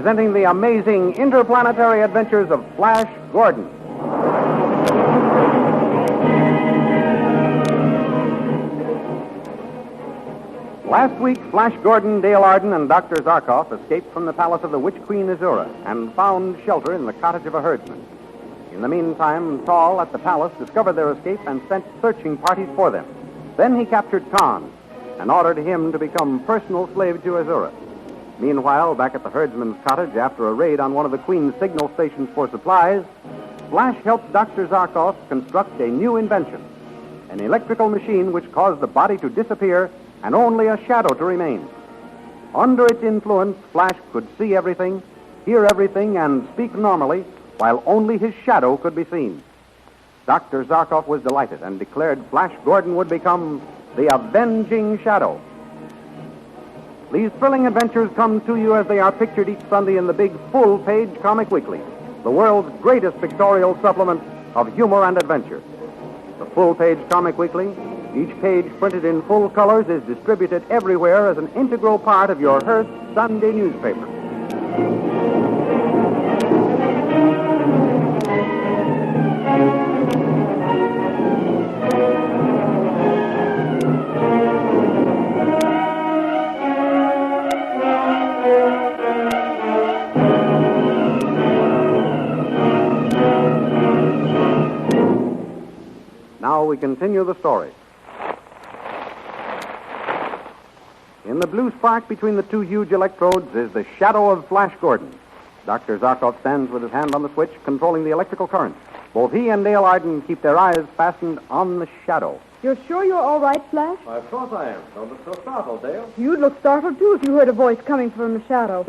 presenting the amazing interplanetary adventures of Flash Gordon. Last week, Flash Gordon, Dale Arden, and Dr. Zarkov escaped from the palace of the Witch Queen Azura and found shelter in the cottage of a herdsman. In the meantime, Tall at the palace discovered their escape and sent searching parties for them. Then he captured Khan and ordered him to become personal slave to Azura. Meanwhile, back at the herdsman's cottage, after a raid on one of the Queen's signal stations for supplies, Flash helped Dr. Zarkov construct a new invention, an electrical machine which caused the body to disappear and only a shadow to remain. Under its influence, Flash could see everything, hear everything, and speak normally, while only his shadow could be seen. Dr. Zarkov was delighted and declared Flash Gordon would become the Avenging Shadow. These thrilling adventures come to you as they are pictured each Sunday in the big full-page Comic Weekly, the world's greatest pictorial supplement of humor and adventure. The full-page Comic Weekly, each page printed in full colors, is distributed everywhere as an integral part of your Hearst Sunday newspaper. Now we continue the story. In the blue spark between the two huge electrodes is the shadow of Flash Gordon. Dr. Zarkov stands with his hand on the switch, controlling the electrical current. Both he and Dale Arden keep their eyes fastened on the shadow. You're sure you're all right, Flash? Why, of course I am. Don't look so startled, Dale. You'd look startled, too, if you heard a voice coming from the shadow.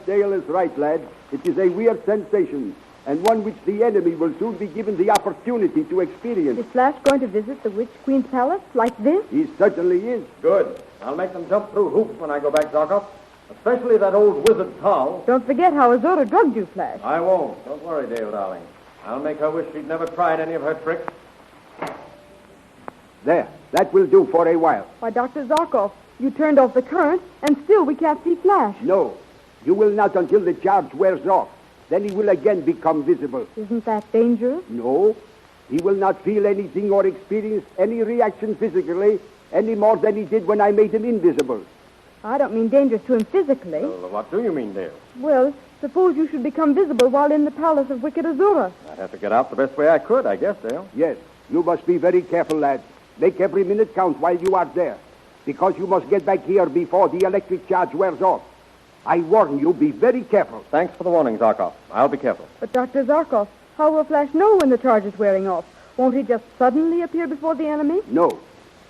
Dale is right, lad. It is a weird sensation, and one which the enemy will soon be given the opportunity to experience. Is Flash going to visit the Witch Queen's palace like this? He certainly is. Good. I'll make them jump through hoops when I go back, Zarkov. Especially that old wizard Tall. Don't forget how Azura drugged you, Flash. I won't. Don't worry, Dale, darling. I'll make her wish she'd never tried any of her tricks. There. That will do for a while. Why, Dr. Zarkov, you turned off the current, and still we can't see Flash. No. You will not until the charge wears off. Then he will again become visible. Isn't that dangerous? No. He will not feel anything or experience any reaction physically any more than he did when I made him invisible. I don't mean dangerous to him physically. Well, what do you mean, Dale? Well, suppose you should become visible while in the palace of Wicked Azura. I'd have to get out the best way I could, I guess, Dale. Yes. You must be very careful, lad. Make every minute count while you are there, because you must get back here before the electric charge wears off. I warn you, be very careful. Thanks for the warning, Zarkov. I'll be careful. But, Dr. Zarkov, how will Flash know when the charge is wearing off? Won't he just suddenly appear before the enemy? No.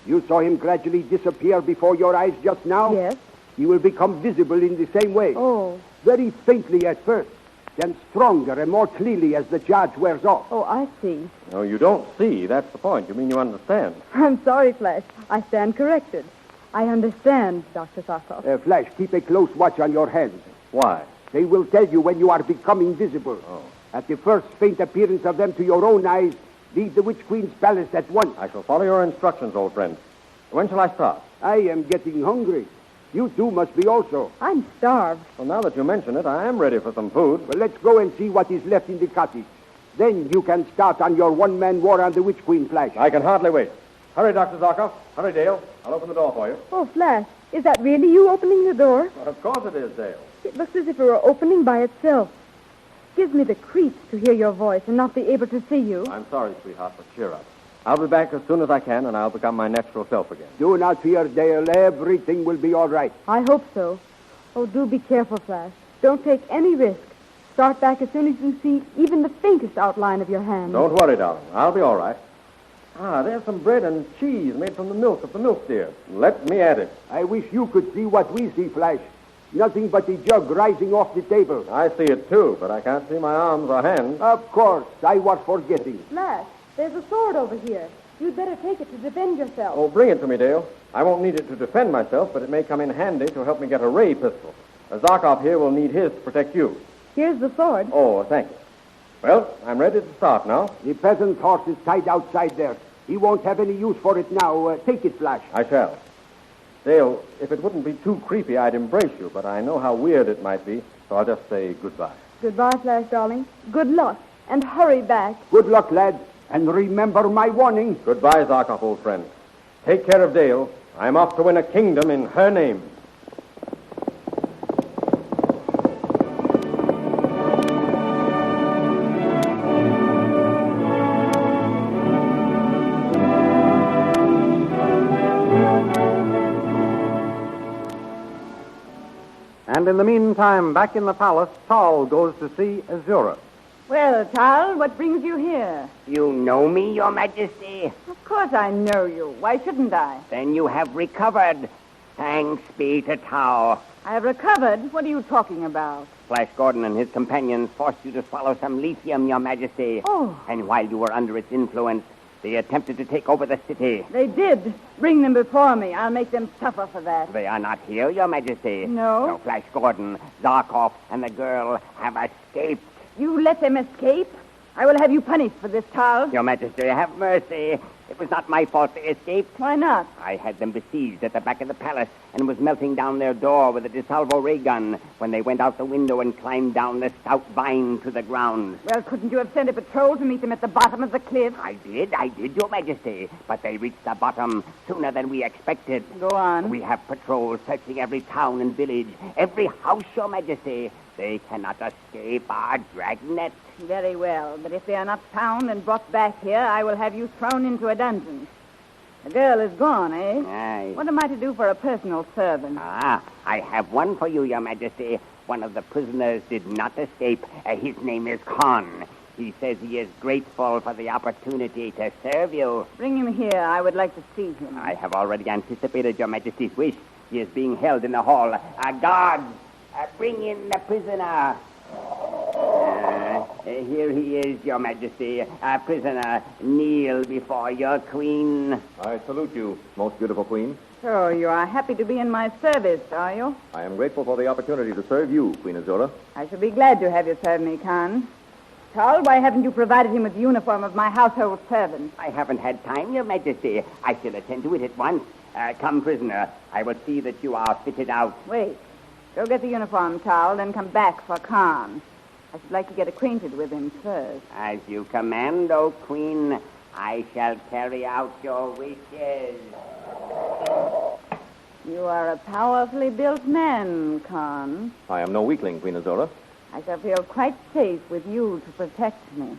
You saw him gradually disappear before your eyes just now? Yes. He will become visible in the same way. Oh. Very faintly at first, then stronger and more clearly as the charge wears off. Oh, I see. No, you don't see. That's the point. You mean you understand. I'm sorry, Flash. I stand corrected. I understand, Dr. Zarkov. Flash, keep a close watch on your hands. Why? They will tell you when you are becoming visible. Oh. At the first faint appearance of them to your own eyes, leave the Witch Queen's palace at once. I shall follow your instructions, old friend. When shall I start? I am getting hungry. You too must be also. I'm starved. Well, now that you mention it, I am ready for some food. Well, let's go and see what is left in the cottage. Then you can start on your one-man war on the Witch Queen, Flash. I can hardly wait. Hurry, Dr. Zarkov. Hurry, Dale. I'll open the door for you. Oh, Flash, is that really you opening the door? Well, of course it is, Dale. It looks as if it were opening by itself. Gives me the creeps to hear your voice and not be able to see you. I'm sorry, sweetheart, but cheer up. I'll be back as soon as I can, and I'll become my natural self again. Do not fear, Dale. Everything will be all right. I hope so. Oh, do be careful, Flash. Don't take any risk. Start back as soon as you see even the faintest outline of your hand. Don't worry, darling. I'll be all right. Ah, there's some bread and cheese made from the milk of the milk deer. Let me at it. I wish you could see what we see, Flash. Nothing but the jug rising off the table. I see it, too, but I can't see my arms or hands. Of course. I was forgetting. Flash, there's a sword over here. You'd better take it to defend yourself. Oh, bring it to me, Dale. I won't need it to defend myself, but it may come in handy to help me get a ray pistol. Zarkov here will need his to protect you. Here's the sword. Oh, thank you. Well, I'm ready to start now. The peasant's horse is tied outside there. He won't have any use for it now. Take it, Flash. I shall. Dale, if it wouldn't be too creepy, I'd embrace you, but I know how weird it might be, so I'll just say goodbye. Goodbye, Flash, darling. Good luck, and hurry back. Good luck, lad. And remember my warning. Goodbye, Zarkov, old friend. Take care of Dale. I'm off to win a kingdom in her name. And in the meantime, back in the palace, Tal goes to see Azura. Well, Tal, what brings you here? You know me, Your Majesty? Of course I know you. Why shouldn't I? Then you have recovered. Thanks be to Tau. I have recovered? What are you talking about? Flash Gordon and his companions forced you to swallow some lithium, Your Majesty. Oh. And while you were under its influence, they attempted to take over the city. They did. Bring them before me. I'll make them suffer for that. They are not here, Your Majesty. No? So Flash Gordon, Zarkov, and the girl have escaped. You let them escape? I will have you punished for this, Tal. Your Majesty, have mercy. It was not my fault they escaped. Why not? I had them besieged at the back of the palace and was melting down their door with a DeSalvo ray gun when they went out the window and climbed down the stout vine to the ground. Well, couldn't you have sent a patrol to meet them at the bottom of the cliff? I did, Your Majesty. But they reached the bottom sooner than we expected. Go on. We have patrols searching every town and village, every house, Your Majesty. They cannot escape our dragnet. Very well, but if they are not found and brought back here, I will have you thrown into a dungeon. The girl is gone, eh? Aye. What am I to do for a personal servant? Ah, I have one for you, Your Majesty. One of the prisoners did not escape. His name is Khan. He says he is grateful for the opportunity to serve you. Bring him here. I would like to see him. I have already anticipated Your Majesty's wish. He is being held in the hall. Guards, bring in the prisoner. Here he is, Your Majesty. Prisoner, kneel before your queen. I salute you, most beautiful queen. So you are happy to be in my service, are you? I am grateful for the opportunity to serve you, Queen Azura. I shall be glad to have you serve me, Khan. Tal, why haven't you provided him with the uniform of my household servant? I haven't had time, Your Majesty. I shall attend to it at once. Come, prisoner. I will see that you are fitted out. Wait. Go get the uniform, Tal, then come back for Khan. I should like to get acquainted with him first. As you command, O Queen, I shall carry out your wishes. You are a powerfully built man, Khan. I am no weakling, Queen Azura. I shall feel quite safe with you to protect me.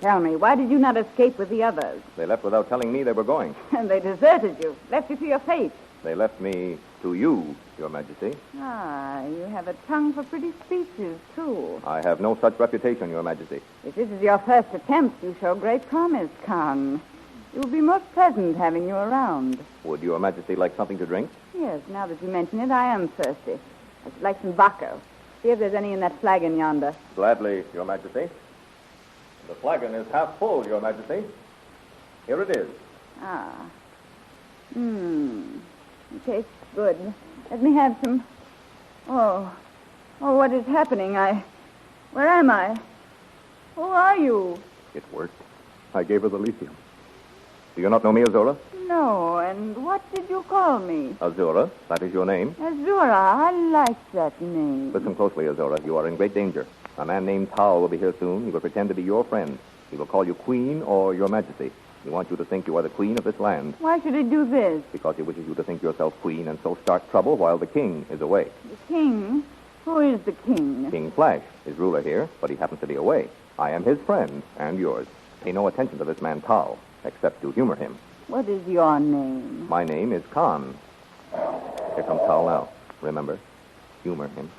Tell me, why did you not escape with the others? They left without telling me they were going. And they deserted you, left you to your fate. They left me to you, Your Majesty. Ah, you have a tongue for pretty speeches, too. I have no such reputation, Your Majesty. If this is your first attempt, you show great promise, Khan. It will be most pleasant having you around. Would Your Majesty like something to drink? Yes, now that you mention it, I am thirsty. I should like some vodka. See if there's any in that flagon yonder. Gladly, Your Majesty. The flagon is half full, Your Majesty. Here it is. Ah. It tastes good. Let me have some. Oh, what is happening? Where am I? Who are you? It worked. I gave her the lithium. Do you not know me, Azura? No, and what did you call me? Azura, that is your name. Azura, I like that name. Listen closely, Azura. You are in great danger. A man named Tal will be here soon. He will pretend to be your friend. He will call you Queen or Your Majesty. He wants you to think you are the Queen of this land. Why should he do this? Because he wishes you to think yourself Queen and so start trouble while the King is away. The king? Who is the king? King Flash is ruler here, but he happens to be away. I am his friend and yours. Pay no attention to this man Tal, except to humor him. What is your name? My name is Khan. Here comes Tal now. Remember, humor him.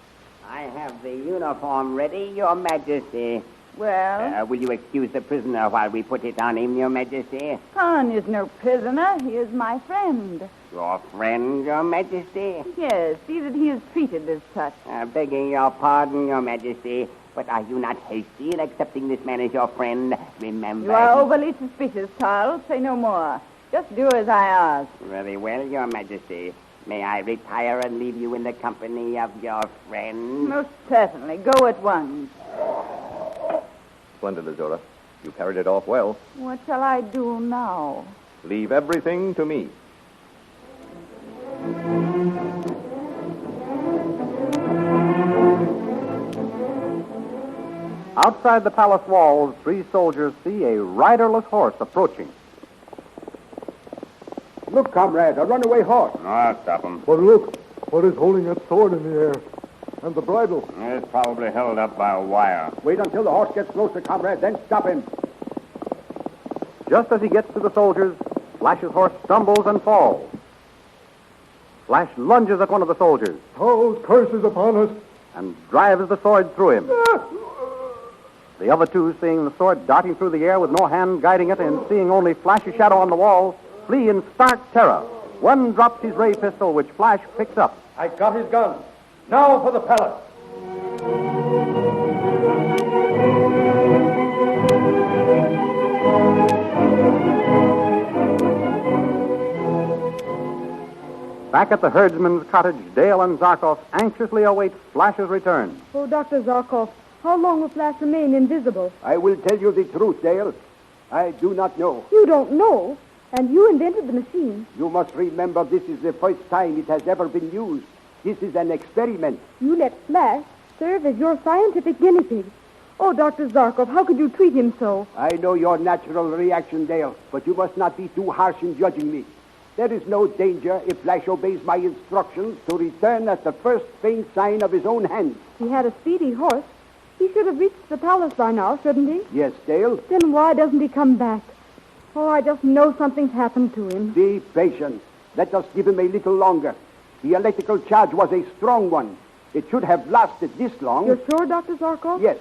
I have the uniform ready, Your Majesty. Well? Will you excuse the prisoner while we put it on him, Your Majesty? Khan is no prisoner. He is my friend. Your friend, Your Majesty? Yes, see that he is treated as such. Begging your pardon, Your Majesty, but are you not hasty in accepting this man as your friend? Remember... You are overly suspicious, Charles. Say no more. Just do as I ask. Very well, Your Majesty. May I retire and leave you in the company of your friend? Most certainly. Go at once. Splendid, Azura. You carried it off well. What shall I do now? Leave everything to me. Outside the palace walls, 3 soldiers see a riderless horse approaching. Look, comrade, a runaway horse. No, I'll stop him. But look, what is holding that sword in the air? And the bridle. It's probably held up by a wire. Wait until the horse gets closer, comrade, then stop him. Just as he gets to the soldiers, Flash's horse stumbles and falls. Flash lunges at one of the soldiers Tow's curses upon us. and drives the sword through him. The other 2, seeing the sword darting through the air with no hand guiding it and seeing only Flash's shadow on the wall, flee in stark terror. One drops his ray pistol, which Flash picks up. I got his gun. Now for the palace. Back at the herdsman's cottage, Dale and Zarkov anxiously await Flash's return. Oh, Dr. Zarkov, how long will Flash remain invisible? I will tell you the truth, Dale. I do not know. You don't know. And you invented the machine. You must remember this is the first time it has ever been used. This is an experiment. You let Flash serve as your scientific guinea pig. Oh, Dr. Zarkov, how could you treat him so? I know your natural reaction, Dale, but you must not be too harsh in judging me. There is no danger if Flash obeys my instructions to return at the first faint sign of his own hand. He had a speedy horse. He should have reached the palace by now, shouldn't he? Yes, Dale. Then why doesn't he come back? Oh, I just know something's happened to him. Be patient. Let us give him a little longer. The electrical charge was a strong one. It should have lasted this long. You're sure, Dr. Zarkov? Yes.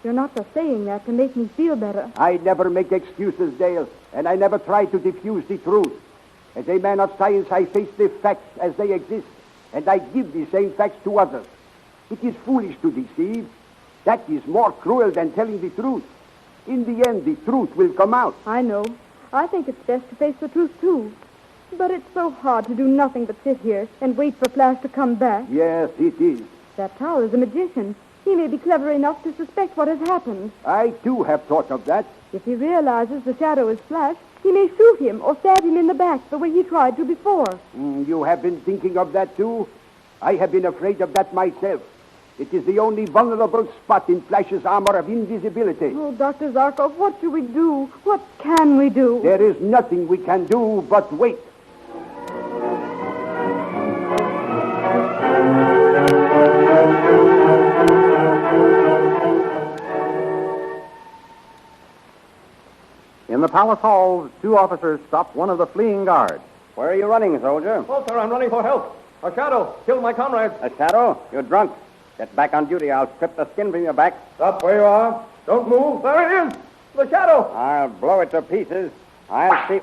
You're not just saying that to make me feel better. I never make excuses, Dale, and I never try to diffuse the truth. As a man of science, I face the facts as they exist, and I give the same facts to others. It is foolish to deceive. That is more cruel than telling the truth. In the end, the truth will come out. I know. I think it's best to face the truth, too. But it's so hard to do nothing but sit here and wait for Flash to come back. Yes, it is. That Tower is a magician. He may be clever enough to suspect what has happened. I, too, have thought of that. If he realizes the shadow is Flash, he may shoot him or stab him in the back the way he tried to before. You have been thinking of that, too? I have been afraid of that myself. It is the only vulnerable spot in Flash's armor of invisibility. Oh, Dr. Zarkov, what do we do? What can we do? There is nothing we can do but wait. In the palace halls, 2 officers stop one of the fleeing guards. Where are you running, soldier? Oh, sir, I'm running for help. A shadow killed my comrades. A shadow? You're drunk. Get back on duty. I'll strip the skin from your back. Stop where you are. Don't move. There it is. The shadow. I'll blow it to pieces. I'll see.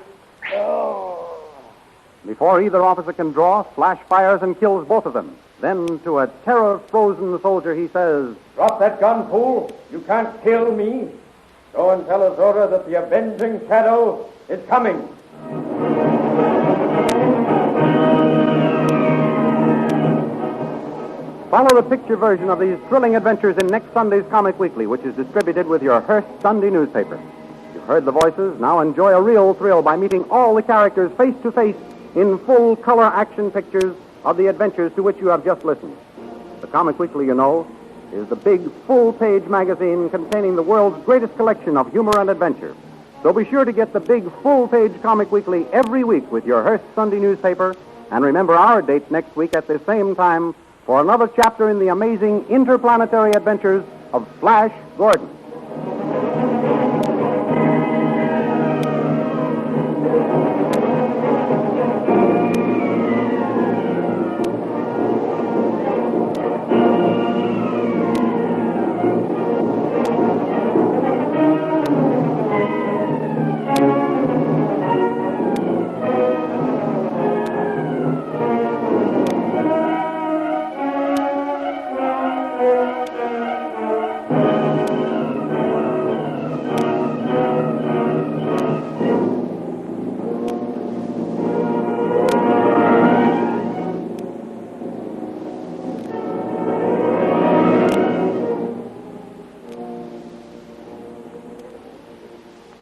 Before either officer can draw, Flash fires and kills both of them. Then, to a terror-frozen soldier, he says, Drop that gun, fool. You can't kill me. Go and tell Azora that the avenging shadow is coming. Follow the picture version of these thrilling adventures in next Sunday's Comic Weekly, which is distributed with your Hearst Sunday newspaper. You've heard the voices. Now enjoy a real thrill by meeting all the characters face to face in full color action pictures of the adventures to which you have just listened. The Comic Weekly, you know, is the big full-page magazine containing the world's greatest collection of humor and adventure. So be sure to get the big full-page Comic Weekly every week with your Hearst Sunday newspaper. And remember our date next week at the same time for another chapter in the amazing interplanetary adventures of Flash Gordon.